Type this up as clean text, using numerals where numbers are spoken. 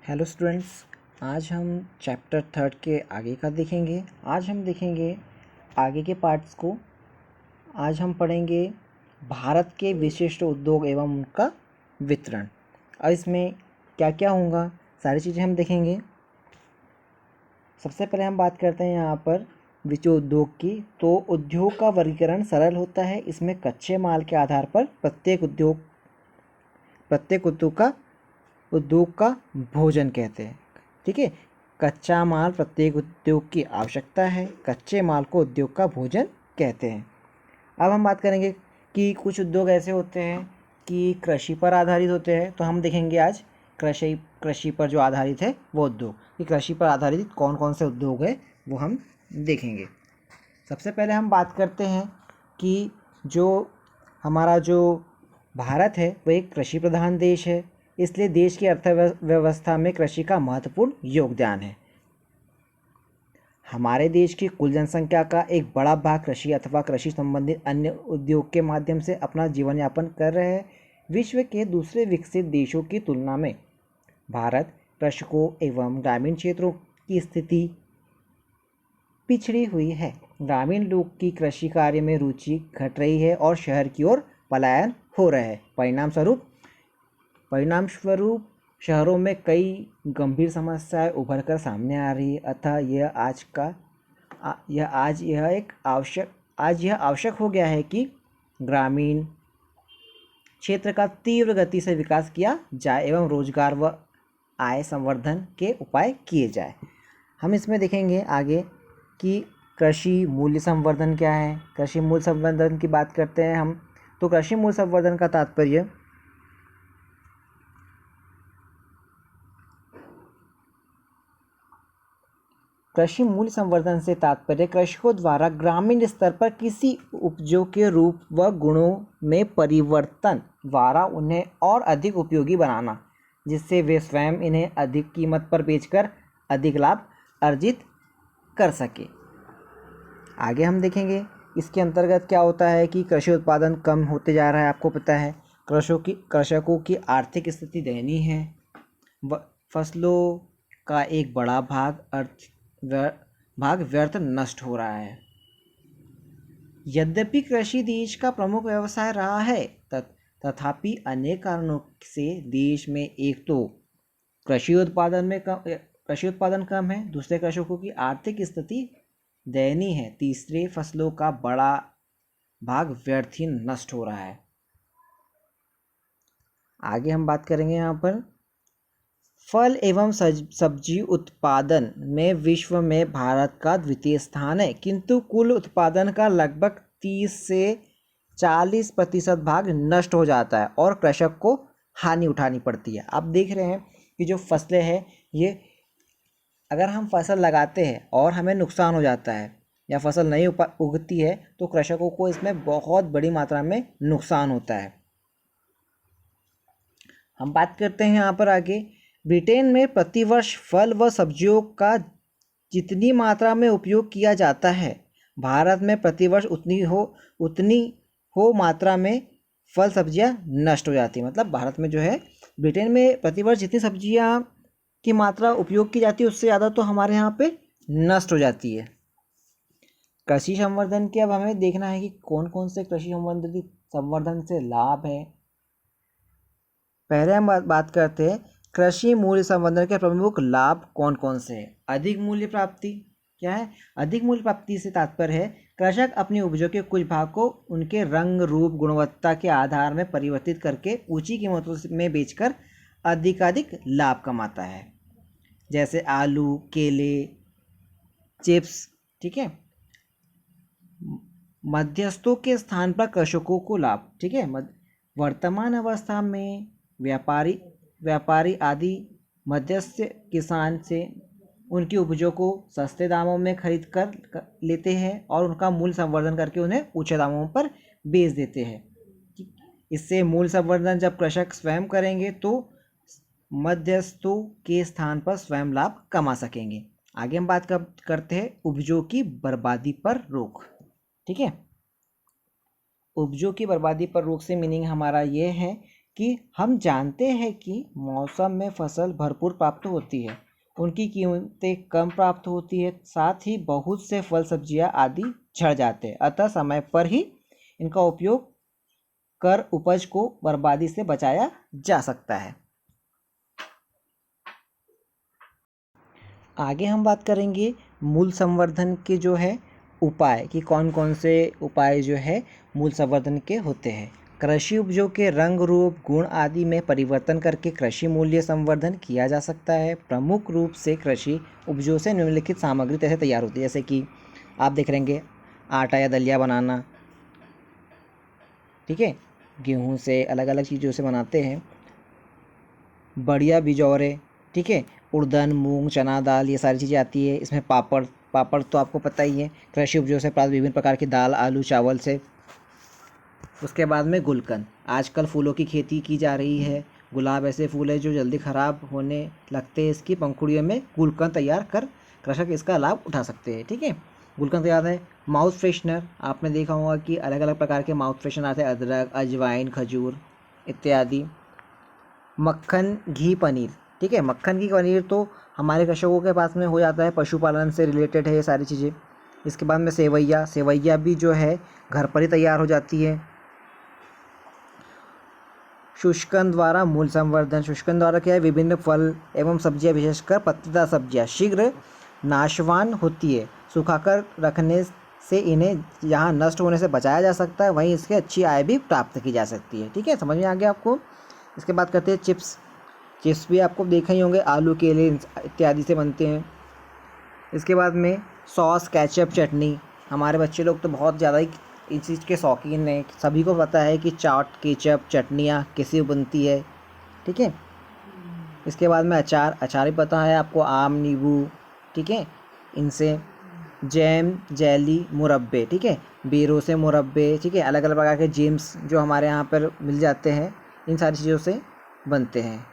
Hello students, आज हम chapter third के आगे का देखेंगे। आज हम देखेंगे आगे के पार्ट्स को। आज हम पढ़ेंगे भारत के विशिष्ट उद्योग एवं उनका वितरण। और इसमें क्या क्या होगा सारी चीज़ें हम देखेंगे। सबसे पहले हम बात करते हैं यहाँ पर विशिष्ट उद्योग की। तो उद्योग का वर्गीकरण सरल होता है। इसमें कच्चे माल के आधार पर प्रत्येक उद्योग का भोजन कहते हैं। ठीक है, कच्चा माल प्रत्येक उद्योग की आवश्यकता है। कच्चे माल को उद्योग का भोजन कहते हैं। अब हम बात करेंगे कि कुछ उद्योग ऐसे होते हैं कि कृषि पर आधारित होते हैं। तो हम देखेंगे आज कृषि पर जो आधारित है वो उद्योग, कि कृषि पर आधारित कौन कौन से उद्योग है वो हम देखेंगे। सबसे पहले हम बात करते हैं कि हमारा जो भारत है वो एक कृषि प्रधान देश है, इसलिए देश की अर्थव्यवस्था में कृषि का महत्वपूर्ण योगदान है। हमारे देश की कुल जनसंख्या का एक बड़ा भाग कृषि अथवा कृषि संबंधित अन्य उद्योग के माध्यम से अपना जीवन यापन कर रहे हैं। विश्व के दूसरे विकसित देशों की तुलना में भारत कृषकों एवं ग्रामीण क्षेत्रों की स्थिति पिछड़ी हुई है। ग्रामीण लोग की कृषि कार्य में रुचि घट रही है और शहर की ओर पलायन हो रहा है। परिणाम स्वरूप शहरों में कई गंभीर समस्याएं उभर कर सामने आ रही है। अतः यह आवश्यक हो गया है कि ग्रामीण क्षेत्र का तीव्र गति से विकास किया जाए एवं रोजगार व आय संवर्धन के उपाय किए जाए। हम इसमें देखेंगे आगे कि कृषि मूल्य संवर्धन क्या है। कृषि मूल्य संवर्धन की बात करते हैं हम। तो कृषि मूल्य संवर्धन का तात्पर्य कृषि मूल्य संवर्धन से तात्पर्य कृषकों द्वारा ग्रामीण स्तर पर किसी उपजों के रूप व गुणों में परिवर्तन द्वारा उन्हें और अधिक उपयोगी बनाना, जिससे वे स्वयं इन्हें अधिक कीमत पर बेचकर अधिक लाभ अर्जित कर सके। आगे हम देखेंगे इसके अंतर्गत क्या होता है कि कृषि उत्पादन कम होते जा रहा है। आपको पता है कृषकों की आर्थिक स्थिति दयनीय है। फसलों का एक बड़ा भाग व्यर्थ नष्ट हो रहा है। यद्यपि कृषि देश का प्रमुख व्यवसाय रहा है, तथापि अनेक कारणों से देश में एक तो कृषि उत्पादन कम है, दूसरे कृषकों की आर्थिक स्थिति दयनीय है, तीसरे फसलों का बड़ा भाग व्यर्थ ही नष्ट हो रहा है। आगे हम बात करेंगे यहाँ पर फल एवं सब्जी उत्पादन में विश्व में भारत का द्वितीय स्थान है, किंतु कुल उत्पादन का लगभग 30 से 40% भाग नष्ट हो जाता है और कृषक को हानि उठानी पड़ती है। आप देख रहे हैं कि जो फसलें हैं, ये अगर हम फसल लगाते हैं और हमें नुकसान हो जाता है या फसल नहीं उगती है तो कृषकों को इसमें बहुत बड़ी मात्रा में नुकसान होता है। हम बात करते हैं यहाँ पर आगे। ब्रिटेन में प्रतिवर्ष फल व सब्जियों का जितनी मात्रा में उपयोग किया जाता है, भारत में प्रतिवर्ष उतनी हो मात्रा में फल सब्जियां नष्ट हो जाती है। मतलब भारत में जो है, ब्रिटेन में प्रतिवर्ष जितनी सब्जियां की मात्रा उपयोग की जाती है उससे ज़्यादा तो हमारे यहाँ पे नष्ट हो जाती है। कृषि संवर्धन की अब हमें देखना है कि कौन कौन से कृषि संवर्धन से लाभ है। पहले हम बात करते हैं कृषि मूल्य संवर्धन के प्रमुख लाभ कौन कौन से हैं। अधिक मूल्य प्राप्ति क्या है? अधिक मूल्य प्राप्ति से तात्पर्य है कृषक अपनी उपजों के कुछ भाग को उनके रंग, रूप, गुणवत्ता के आधार में परिवर्तित करके ऊंची कीमतों में बेचकर अधिकाधिक लाभ कमाता है। जैसे आलू, केले, चिप्स। ठीक है, मध्यस्थों के स्थान पर कृषकों को लाभ। ठीक है, वर्तमान अवस्था में व्यापारी आदि मध्यस्थ किसान से उनकी उपजों को सस्ते दामों में खरीद कर लेते हैं और उनका मूल्य संवर्धन करके उन्हें ऊंचे दामों पर बेच देते हैं। इससे मूल्य संवर्धन जब कृषक स्वयं करेंगे तो मध्यस्थों के स्थान पर स्वयं लाभ कमा सकेंगे। आगे हम बात करते हैं उपजों की बर्बादी पर रोक। ठीक है, उपजों की बर्बादी पर रोक से मीनिंग हमारा ये है कि हम जानते हैं कि मौसम में फसल भरपूर प्राप्त होती है, उनकी कीमतें कम प्राप्त होती है, साथ ही बहुत से फल सब्जियां आदि झड़ जाते हैं, अतः समय पर ही इनका उपयोग कर उपज को बर्बादी से बचाया जा सकता है। आगे हम बात करेंगे मूल संवर्धन के जो है उपाय, कि कौन कौन से उपाय जो है मूल संवर्धन के होते हैं। कृषि उपजों के रंग, रूप, गुण आदि में परिवर्तन करके कृषि मूल्य संवर्धन किया जा सकता है। प्रमुख रूप से कृषि उपजों से निम्नलिखित सामग्री तैसे तैयार होती है, जैसे कि आप देख रहेंगे आटा या दलिया बनाना, ठीक है, गेहूँ से अलग अलग चीज़ों से बनाते हैं। बढ़िया बिजौरे, ठीक है, उड़द, मूंग, चना दाल, ये सारी चीज़ें आती है। इसमें पापड़, पापड़ तो आपको पता ही है, कृषि उपजों से प्राप्त विभिन्न प्रकार की दाल, आलू, चावल से। उसके बाद में गुलकंद, आजकल फूलों की खेती की जा रही है। गुलाब ऐसे फूल है जो जल्दी ख़राब होने लगते हैं, इसकी पंखुड़ियों में गुलकंद तैयार कर कृषक इसका लाभ उठा सकते हैं, ठीक है। गुलकंद तैयार है। माउथ फ्रेशनर, आपने देखा होगा कि अलग अलग प्रकार के माउथ फ्रेशनर आते हैं, अदरक, अजवाइन, खजूर इत्यादि। मक्खन, घी, पनीर, ठीक है, मक्खन, घी, पनीर तो हमारे कृषकों के पास में हो जाता है, पशुपालन से रिलेटेड है ये सारी चीज़ें। इसके बाद में सेवैया, सेवैया भी जो है घर पर ही तैयार हो जाती है। शुष्कन द्वारा मूल संवर्धन, शुष्कन द्वारा क्या है, विभिन्न फल एवं सब्जियां, विशेषकर पत्तेदार सब्जियां शीघ्र नाशवान होती है, सुखाकर रखने से इन्हें यहाँ नष्ट होने से बचाया जा सकता है, वहीं इसके अच्छी आय भी प्राप्त की जा सकती है, ठीक है, समझ में आ गया आपको। इसके बाद करते हैं चिप्स। चिप्स भी आपको देखे ही होंगे, आलू, केले इत्यादि से बनते हैं। इसके बाद में सॉस, केचप, चटनी, हमारे बच्चे लोग तो बहुत ज़्यादा ही इस चीज़ के शौकीन हैं, सभी को पता है कि चाट, केचप, चटनियाँ कैसे बनती है, ठीक है। इसके बाद में अचार, अचार भी पता है आपको, आम, नींबू, ठीक है, इनसे जैम, जेली, मुरब्बे, ठीक है, बेरों से मुरब्बे, ठीक है, अलग अलग प्रकार के जेम्स जो हमारे यहाँ पर मिल जाते हैं, इन सारी चीज़ों से बनते हैं।